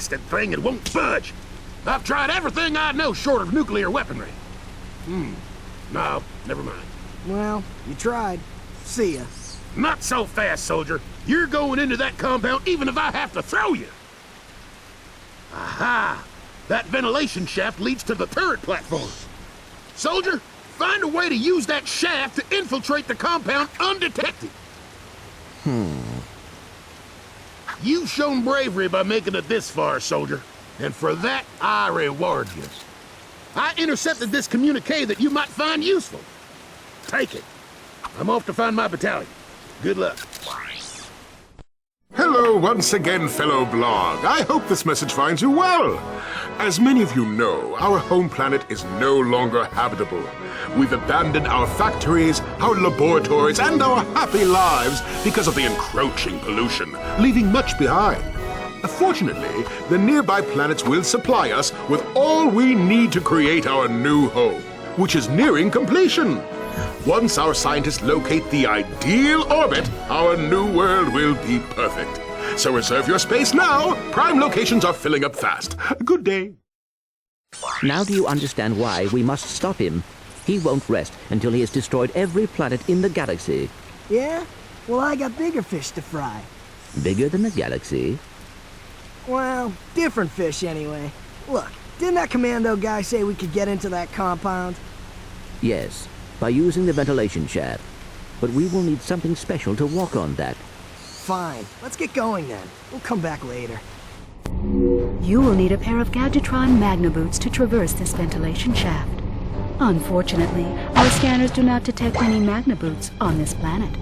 blasted thing and won't budge. I've tried everything I know short of nuclear weaponry. No, never mind. Well, you tried. See ya. Not so fast, soldier. You're going into that compound even if I have to throw you. Aha! That ventilation shaft leads to the turret platform. Soldier, find a way to use that shaft to infiltrate the compound undetected. You've shown bravery by making it this far, soldier. And for that, I reward you. I intercepted this communique that you might find useful. Take it. I'm off to find my battalion. Good luck. Hello once again, fellow blog. I hope this message finds you well. As many of you know, our home planet is no longer habitable. We've abandoned our factories, our laboratories, and our happy lives because of the encroaching pollution, leaving much behind. Fortunately, the nearby planets will supply us with all we need to create our new home, which is nearing completion. Once our scientists locate the ideal orbit, our new world will be perfect. So reserve your space now. Prime locations are filling up fast. Good day. Now do you understand why we must stop him? He won't rest until he has destroyed every planet in the galaxy. Yeah? Well, I got bigger fish to fry. Bigger than the galaxy? Well, different fish anyway. Look, didn't that commando guy say we could get into that compound? Yes, by using the ventilation shaft. But we will need something special to walk on that. Fine, let's get going then. We'll come back later. You will need a pair of Gadgetron Magna boots to traverse this ventilation shaft. Unfortunately, our scanners do not detect any Magna boots on this planet.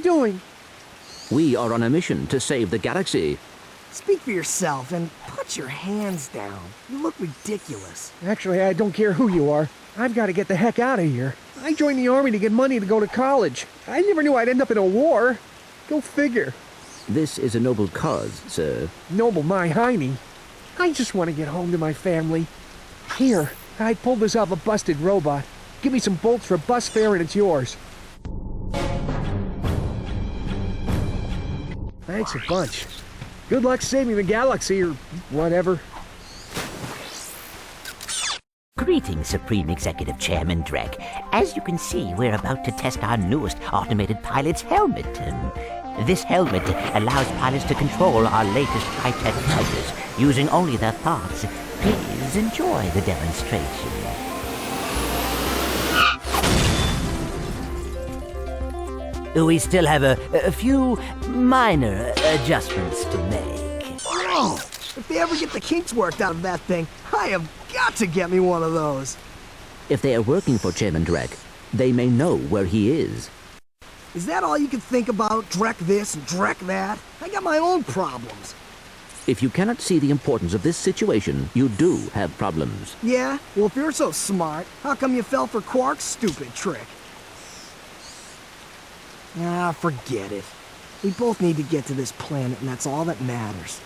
you doing? We are on a mission to save the galaxy. Speak for yourself and put your hands down. You look ridiculous. Actually, I don't care who you are. I've got to get the heck out of here. I joined the army to get money to go to college. I never knew I'd end up in a war. Go figure. This is a noble cause, sir. Noble my hiney. I just want to get home to my family. Here, I pulled this off a busted robot. Give me some bolts for bus fare and it's yours. Thanks a bunch. Good luck saving the galaxy or whatever. Greetings, Supreme Executive Chairman Drek. As you can see, we're about to test our newest automated pilot's helmet. This helmet allows pilots to control our latest high-tech fighters using only their thoughts. Please enjoy the demonstration. We still have a few minor adjustments to make. Whoa! If they ever get the kinks worked out of that thing, I have got to get me one of those. If they are working for Chairman Drek, they may know where he is. Is that all you can think about? Drek this and Drek that? I got my own problems. If you cannot see the importance of this situation, you do have problems. Yeah? Well, if you're so smart, how come you fell for Quark's stupid trick? Ah, forget it. We both need to get to this planet, and that's all that matters.